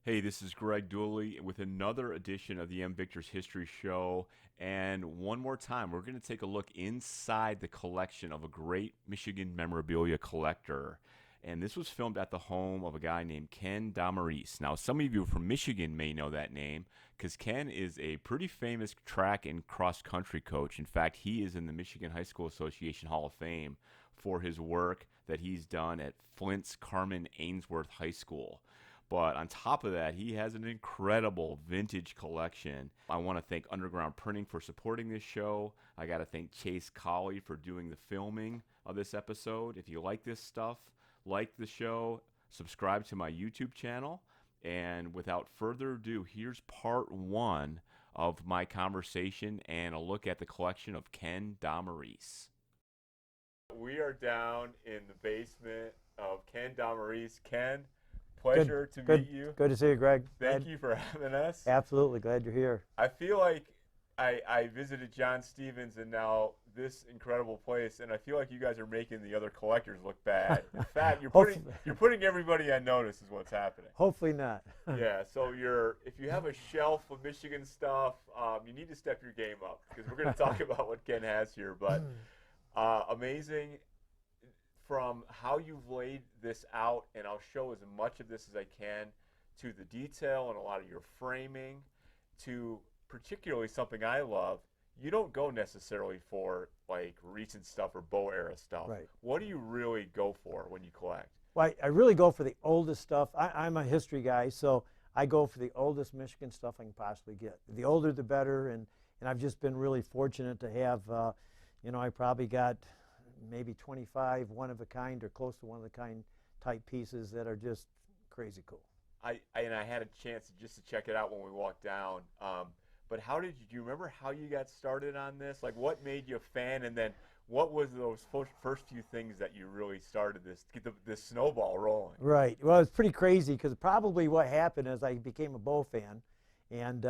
Hey, this is Greg Dooley with another edition of the MVictors History Show. And one more time, we're going to take a look inside the collection of a great Michigan memorabilia collector. And this was filmed at the home of a guy named Kenn Domerese. Now, some of you from Michigan may know that name because Kenn is a pretty famous track and cross country coach. In fact, he is in the Michigan High School Association Hall of Fame for his work that he's done at Flint's Carmen Ainsworth High School. But on top of that, he has an incredible vintage collection. I want to thank Underground Printing for supporting this show. I got to thank Chase Colley for doing the filming of this episode. If you like this stuff, like the show, subscribe to my YouTube channel. And without further ado, here's part one of my conversation and a look at the collection of Kenn Domerese. We are down in the basement of Kenn Domerese. Kenn, pleasure to meet you. Good to see you, Greg. Thank you for having us. Absolutely, glad you're here. I feel like I visited John Stevens and now this incredible place, and I feel like you guys are making the other collectors look bad. In fact, you're putting everybody on notice is what's happening. Hopefully not. Yeah, so if you have a shelf of Michigan stuff, you need to step your game up because we're going to talk about what Kenn has here. But amazing. From how you've laid this out, and I'll show as much of this as I can, to the detail and a lot of your framing, to particularly something I love, you don't go necessarily for like recent stuff or Bow era stuff. Right. What do you really go for when you collect? Well, I really go for the oldest stuff. I'm a history guy, so I go for the oldest Michigan stuff I can possibly get. The older, the better, and I've just been really fortunate to have, I probably got maybe 25 one-of-a-kind or close to one-of-a-kind type pieces that are just crazy cool. I had a chance just to check it out when we walked down. But do you remember how you got started on this? Like, what made you a fan, and then what was those first few things that you really started get this snowball rolling? Right. Well, it's pretty crazy because probably what happened is I became a Bow fan, and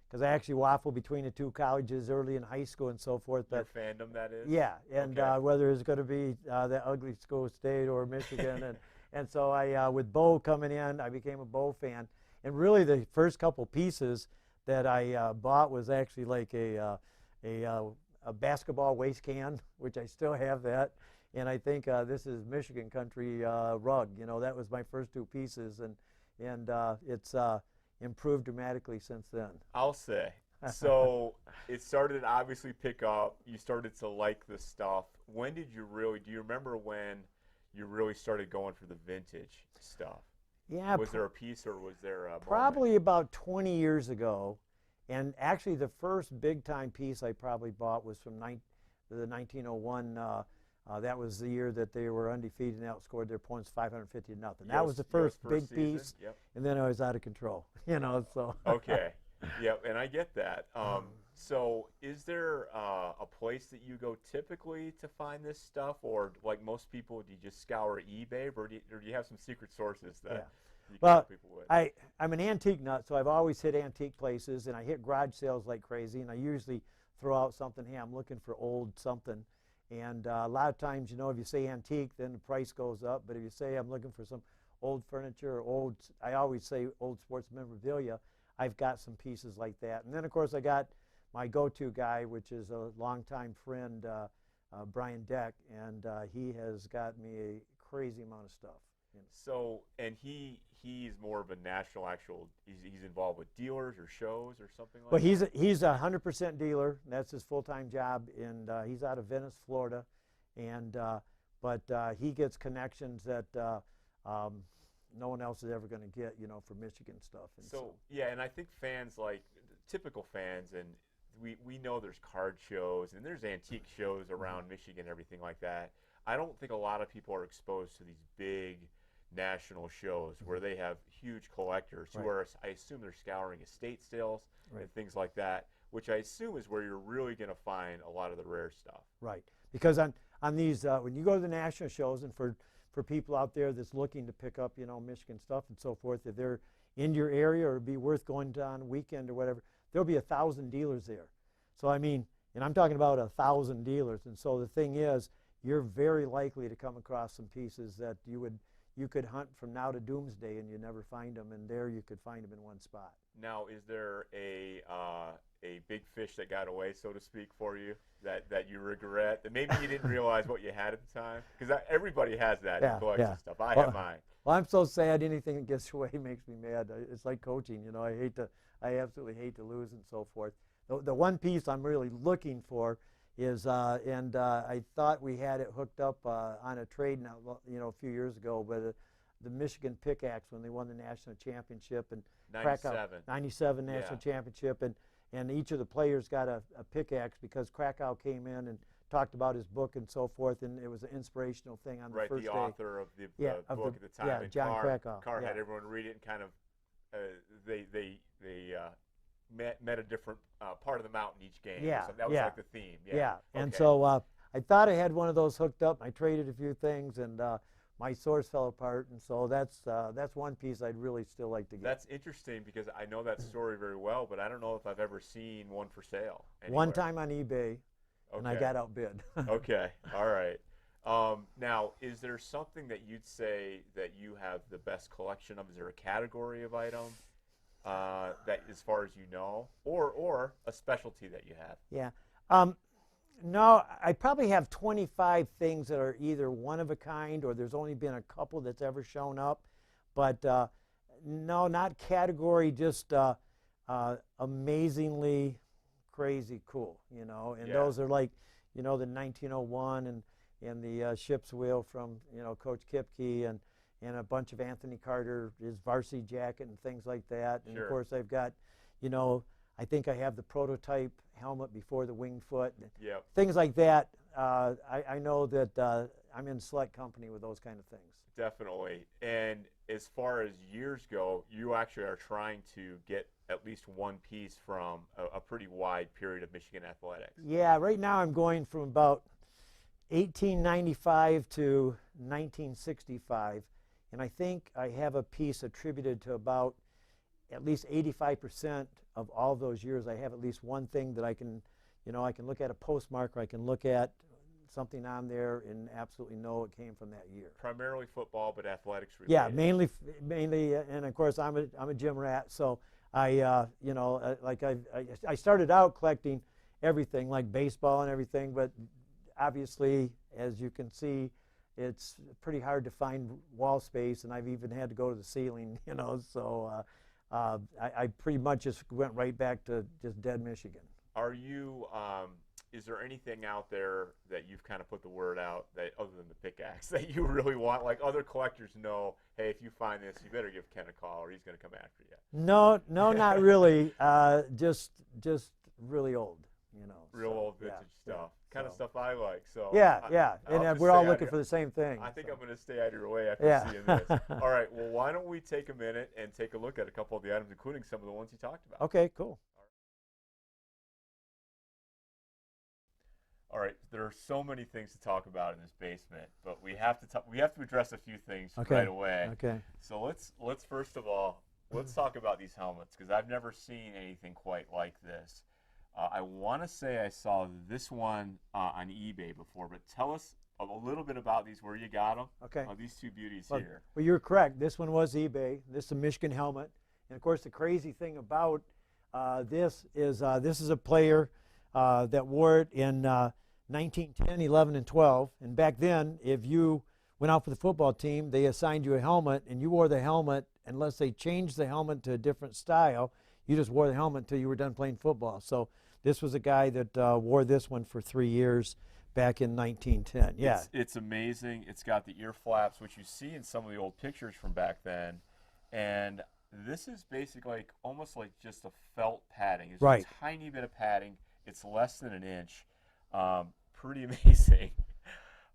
because I actually waffled between the two colleges early in high school and so forth. Your fandom, that is? Yeah, and okay. Whether it's going to be the ugly school state or Michigan. and so with Bow coming in, I became a Bow fan. And really the first couple pieces that I bought was actually like a basketball waste can, which I still have that. And I think this is Michigan country rug. That was my first two pieces, and it's improved dramatically since then. I'll say. So it started to obviously pick up. You started to like this stuff. When did you do you remember when you really started going for the vintage stuff? Yeah. Was there a piece or was there a probably moment? about 20 years ago. And actually the first big time piece I probably bought was from the 1901. That was the year that they were undefeated and outscored their opponents 550 to nothing. That was the first big piece, yep. And then I was out of control, so. Okay, yep, and I get that. So is there a place that you go typically to find this stuff, or like most people, do you just scour eBay, or do you have some secret sources that you can help people with? I'm an antique nut, so I've always hit antique places, and I hit garage sales like crazy, and I usually throw out something, hey, I'm looking for old something. And a lot of times, if you say antique, then the price goes up. But if you say I'm looking for some old furniture or I always say old sports memorabilia, I've got some pieces like that. And then, of course, I got my go-to guy, which is a longtime friend, Brian Deck, and he has got me a crazy amount of stuff. So, and he's more of a national he's involved with dealers or shows or something like that? Well, he's a 100% dealer. That's his full-time job, and he's out of Venice, Florida. And but he gets connections that no one else is ever going to get, for Michigan stuff. And so yeah, and I think fans, like typical fans, and we know there's card shows and there's antique shows around Michigan, everything like that. I don't think a lot of people are exposed to these big national shows where they have huge collectors who are, I assume they're scouring estate sales and things like that, which I assume is where you're really going to find a lot of the rare stuff. Right, because on these, when you go to the national shows, and for people out there that's looking to pick up, Michigan stuff and so forth, if they're in your area or it'd be worth going down a weekend or whatever, there'll be 1,000 dealers there. So I mean, and I'm talking about 1,000 dealers, and so the thing is, you're very likely to come across some pieces that you you could hunt from now to doomsday and you never find them, and there you could find them in one spot. Now, is there a big fish that got away, so to speak, for you that you regret, that maybe you didn't realize what you had at the time? Because everybody has that in collection stuff. I have mine. Well, I'm so sad. Anything that gets away makes me mad. It's like coaching, you know. I absolutely hate to lose and so forth. The one piece I'm really looking for is, I thought we had it hooked up on a trade now, you know, a few years ago, but the Michigan Pickaxe when they won the national championship and 97 national championship, and each of the players got a pickaxe because Krakow came in and talked about his book and so forth, and it was an inspirational thing on the first day. Right, the author of the book at the time. Yeah, and John Krakow. Carr had everyone read it, and kind of they met a different part of the mountain each game. Yeah, so that was like the theme. Yeah, okay. And so I thought I had one of those hooked up. I traded a few things, and my source fell apart, and so that's one piece I'd really still like to get. That's interesting because I know that story very well, but I don't know if I've ever seen one for sale anywhere. One time on eBay, and I got outbid. Okay, all right. Now, is there something that you'd say that you have the best collection of? Is there a category of item that, as far as you know, or a specialty that you have? Yeah. No, I probably have 25 things that are either one of a kind or there's only been a couple that's ever shown up. But no, not category, just amazingly crazy cool, you know. And those are like, you know, the 1901 and the ship's wheel from, you know, Coach Kipke, and a bunch of Anthony Carter, his varsity jacket and things like that. And of course I've got, you know, I think I have the prototype helmet before the winged foot. Things like that. I know that I'm in select company with those kind of things. Definitely. And as far as years go, you actually are trying to get at least one piece from a pretty wide period of Michigan athletics. Yeah, right now I'm going from about 1895 to 1965. And I think I have a piece attributed to about at least 85% of all those years. I have at least one thing that I can, you know, I can look at a postmark, or I can look at something on there and absolutely know it came from that year. Primarily football, but athletics related. Yeah, mainly, and of course I'm a gym rat, so I, you know, like I started out collecting everything, like baseball and everything, but obviously, as you can see, it's pretty hard to find wall space, and I've even had to go to the ceiling, you know, so I pretty much just went right back to just dead Michigan. Are you, is there anything out there that you've kind of put the word out, that other than the pickaxe, that you really want, like other collectors know, hey, if you find this, you better give Ken a call or he's going to come after you? No, not really. Just really old, you know. Real old vintage stuff. Kind of stuff I like. So and we're all looking for the same thing. I think I'm going to stay out of your way after seeing this. All right, well, why don't we take a minute and take a look at a couple of the items, including some of the ones you talked about. Okay, cool. All right, there are so many things to talk about in this basement, but we have to address a few things right away. Okay. So let's first of all, let's talk about these helmets, because I've never seen anything quite like this. I want to say I saw this one on eBay before, but tell us a little bit about these, where you got them. Okay. These two beauties here. Well, you're correct. This one was eBay. This is a Michigan helmet. And, of course, the crazy thing about this is a player that wore it in 1910, 11, and 12. And back then, if you went out for the football team, they assigned you a helmet, and you wore the helmet unless they changed the helmet to a different style. You just wore the helmet until you were done playing football. So this was a guy that wore this one for 3 years back in 1910. Yeah. It's amazing. It's got the ear flaps, which you see in some of the old pictures from back then. And this is basically like, almost like just a felt padding. It's a tiny bit of padding. It's less than an inch. Pretty amazing.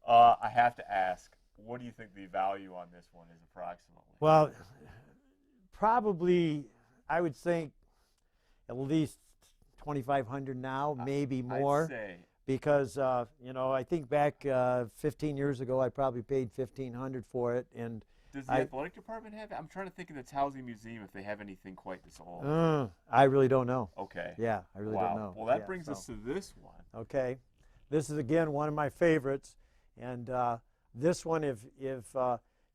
I have to ask, what do you think the value on this one is approximately? Well, probably, I would think at least $2,500 now, maybe more. I'd say. Because you know, I think back 15 years ago, I probably paid $1,500 for it. And does the athletic department have it? I'm trying to think of the Towsey Museum if they have anything quite this old. I really don't know. Okay. Yeah, I really don't know. Well, that brings us to this one. Okay. This is, again, one of my favorites. And this one, if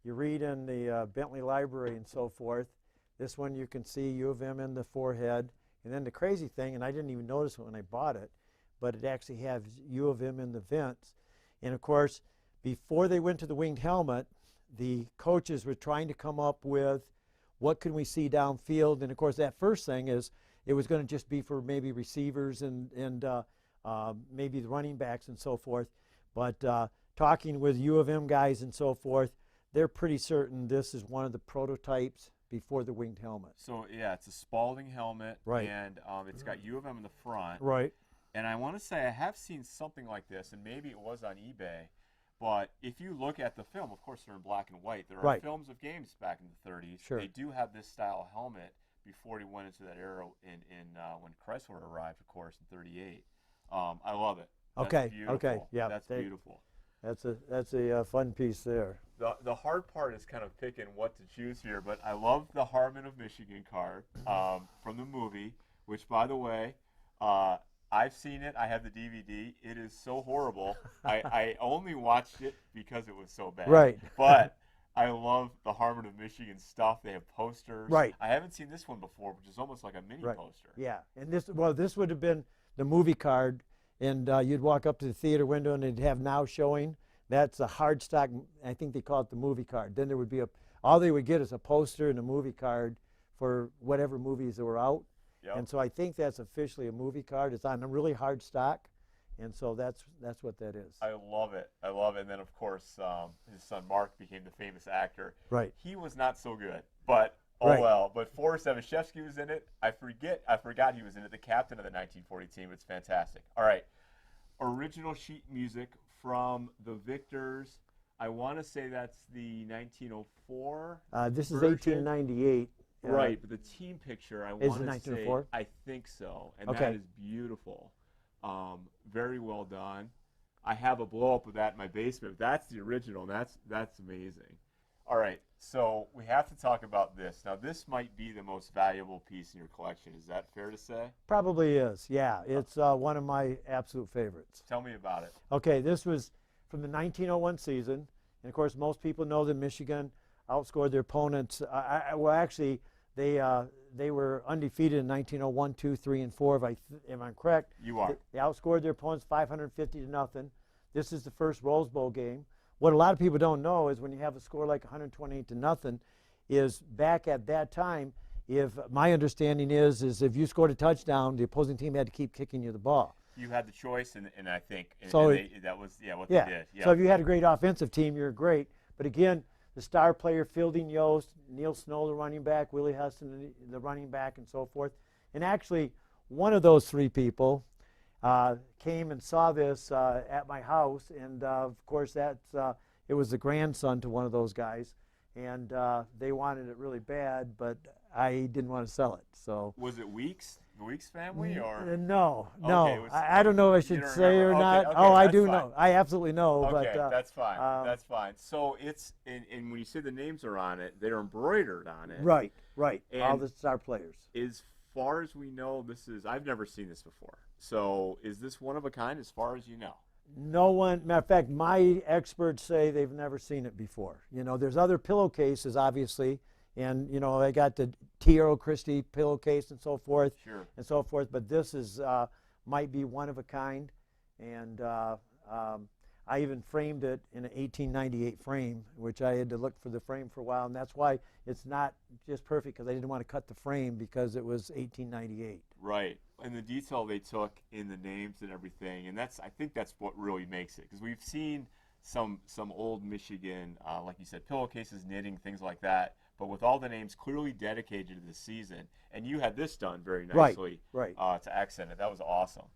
you read in the Bentley Library and so forth. This one you can see U of M in the forehead. And then the crazy thing, and I didn't even notice it when I bought it, but it actually has U of M in the vents. And of course, before they went to the winged helmet, the coaches were trying to come up with what can we see downfield. And of course, that first thing is it was going to just be for maybe receivers and maybe the running backs and so forth. But talking with U of M guys and so forth, they're pretty certain this is one of the prototypes before the winged helmet. So yeah, it's a Spalding helmet, right? And it's got U of M in the front, right? And I want to say I have seen something like this, and maybe it was on eBay. But if you look at the film, of course they're in black and white. There are right. films of games back in the 30s. Sure. They do have this style helmet before he went into that era when Chrysler arrived, of course, in '38. I love it. That's okay. Beautiful. Okay. Yeah. That's beautiful. That's a fun piece there. The hard part is kind of picking what to choose here, but I love the Harmon of Michigan card from the movie, which, by the way, I've seen it. I have the DVD. It is so horrible. I only watched it because it was so bad. Right. But I love the Harmon of Michigan stuff. They have posters. Right. I haven't seen this one before, which is almost like a mini poster. Yeah. And this would have been the movie card, and you'd walk up to the theater window and it'd have now showing. That's a hard stock. I think they call it the movie card. Then there would be all they would get is a poster and a movie card for whatever movies that were out. Yep. And so I think that's officially a movie card. It's on a really hard stock, and so that's what that is. I love it. I love it. And then, of course, his son Mark became the famous actor. Right. He was not so good, but well. But Forrest Evashevsky was in it. I forgot he was in it. The captain of the 1940 team. It's fantastic. All right. Original sheet music from the Victors. I want to say that's the 1904. This is version. 1898. Right, but the team picture, I want to say, I think so, and that is beautiful. Very well done. I have a blow up of that in my basement. That's the original. That's amazing. All right, so we have to talk about this. Now, this might be the most valuable piece in your collection. Is that fair to say? Probably is. Yeah, it's one of my absolute favorites. Tell me about it. Okay, this was from the 1901 season, and of course, most people know that Michigan outscored their opponents. Well, actually, they were undefeated in 1901, 2, 3, and 4. If I'm correct, you are. They outscored their opponents 550-0. This is the first Rose Bowl game. What a lot of people don't know is when you have a score like 128-0, is back at that time. If my understanding is if you scored a touchdown, the opposing team had to keep kicking you the ball. You had the choice, and I think so that was what they did. Yeah. So if you had a great offensive team, you're great. But again, the star player, Fielding Yost, Neil Snow, the running back, Willie Huston, the running back, and so forth. And actually, one of those three people came and saw this at my house, and of course, it was the grandson to one of those guys, and they wanted it really bad, but I didn't want to sell it. So was it Weeks? The Weeks family, or no? Okay, I don't know if I should say or not. Okay, I do fine. know. I absolutely know. Okay, but that's fine. That's fine. So it's and when you say the names are on it, they're embroidered on it. Right. And all the star players. As far as we know, I've never seen this before. So is this one of a kind as far as you know? No one. Matter of fact, my experts say they've never seen it before. There's other pillowcases, obviously. And, I got the T.R.O. Christie pillowcase and so forth. Sure. And so forth. But this might be one of a kind. And I even framed it in an 1898 frame, which I had to look for the frame for a while. And that's why it's not just perfect, because I didn't want to cut the frame because it was 1898. Right. And the detail they took in the names and everything. And I think that's what really makes it. Because we've seen some old Michigan, like you said, pillowcases, knitting, things like that. But with all the names clearly dedicated to the season, and you had this done very nicely to accent it. That was awesome.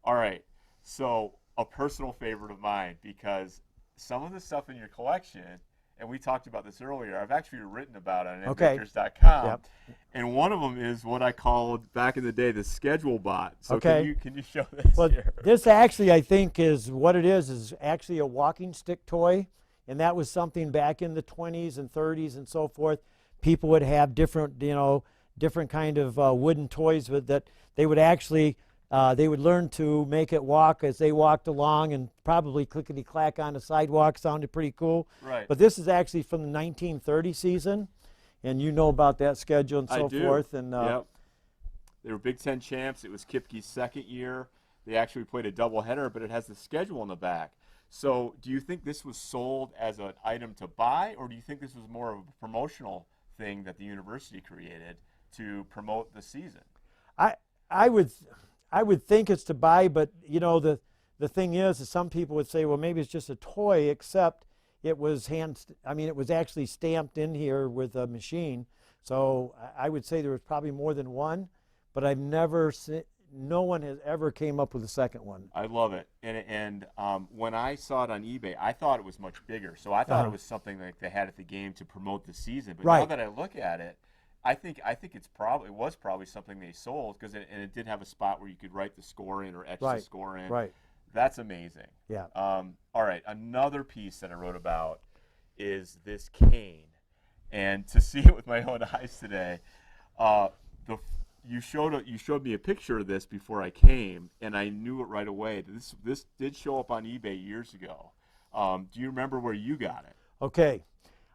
All right, so a personal favorite of mine, because some of the stuff in your collection, and we talked about this earlier, I've actually written about it on MVictors.com, Yep. And one of them is what I called back in the day the schedule bot. So can you show this here? This actually, I think, is what it is actually a walking stick toy. And that was something back in the 20s and 30s and so forth. People would have different kind of wooden toys that they would actually They would learn to make it walk as they walked along, and probably clickety-clack on the sidewalk sounded pretty cool. Right. But this is actually from the 1930 season, and you know about that schedule and I so do. forth. And Yep. They were Big Ten champs. It was Kipke's second year. They actually played a doubleheader, but it has the schedule in the back. So do you think this was sold as an item to buy, or do you think this was more of a promotional thing that the university created to promote the season? I I would I would think it's to buy, but the thing is some people would say, well, maybe it's just a toy, except it was it was actually stamped in here with a machine. So I would say there was probably more than one, but I've never seen. No one has ever came up with a second one. I love it. And when I saw it on eBay, I thought it was much bigger. So I thought it was something like they had at the game to promote the season. But now Right. that I look at it, I think it was probably something they sold because it did have a spot where you could write the score in or etch the Right. score in. Right. That's amazing. Yeah. All right, another piece that I wrote about is this cane, and to see it with my own eyes today, the you showed me a picture of this before I came, and I knew it right away. This did show up on eBay years ago. Do you remember where you got it? Okay.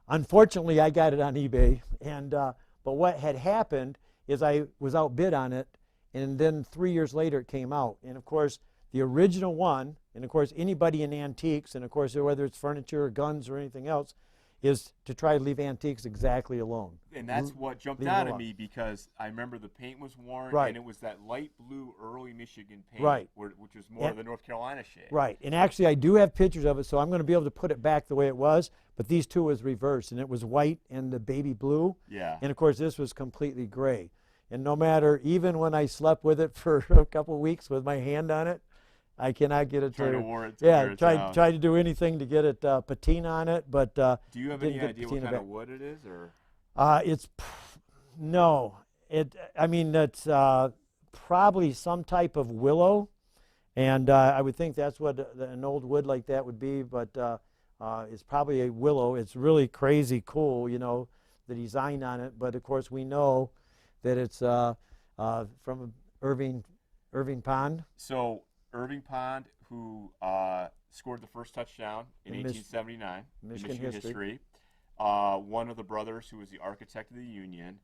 Unfortunately, I got it on eBay, and but what had happened is I was outbid on it, and then 3 years later it came out. And of course, the original one, and of course anybody in antiques, and of course whether it's furniture or guns or anything else, is to try to leave antiques exactly alone. And that's what jumped leave it out at alone. me because I remember the paint was worn, Right. and it was that light blue early Michigan paint, Right. which was more of the North Carolina shade. Right, and actually I do have pictures of it, so I'm going to be able to put it back the way it was, but these two was reversed, and it was white and the baby blue, Yeah. and of course this was completely gray. And no matter, even when I slept with it for a couple of weeks with my hand on it, I cannot get it Trying to to, wear it to yeah, wear it try down. to do anything to get it patina on it, but Do you have didn't any get idea what patina kind of back. wood it is, or? It's no, it's probably some type of willow, and I would think that's what an old wood like that would be, but it's probably a willow. It's really crazy cool, the design on it, but of course we know that it's from Irving Pond. So Irving Pond, who scored the first touchdown in In 1879 in Michigan Michigan history. One of the brothers who was the architect of the Union.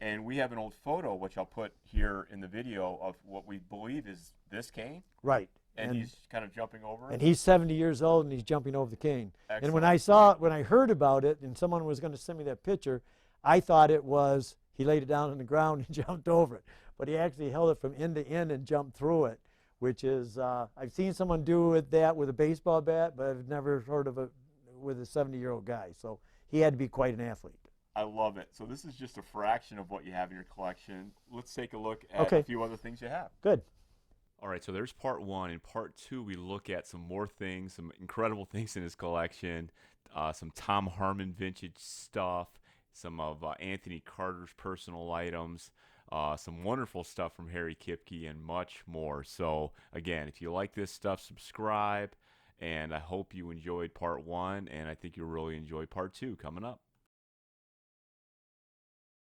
And we have an old photo, which I'll put here in the video, of what we believe is this cane. Right. And he's kind of jumping over it. And he's 70 years old, and he's jumping over the cane. Excellent. And when I heard about it, and someone was going to send me that picture, I thought it was he laid it down on the ground and jumped over it. But he actually held it from end to end and jumped through it, which is, I've seen someone do that with a baseball bat, but I've never heard of it with a 70-year-old guy. So he had to be quite an athlete. I love it. So this is just a fraction of what you have in your collection. Let's take a look at a few other things you have. Good. All right, so there's part one. In part two, we look at some more things, some incredible things in his collection, some Tom Harmon vintage stuff, some of Anthony Carter's personal items, some wonderful stuff from Harry Kipke, and much more. So, again, if you like this stuff, subscribe, and I hope you enjoyed part one, and I think you'll really enjoy part two coming up.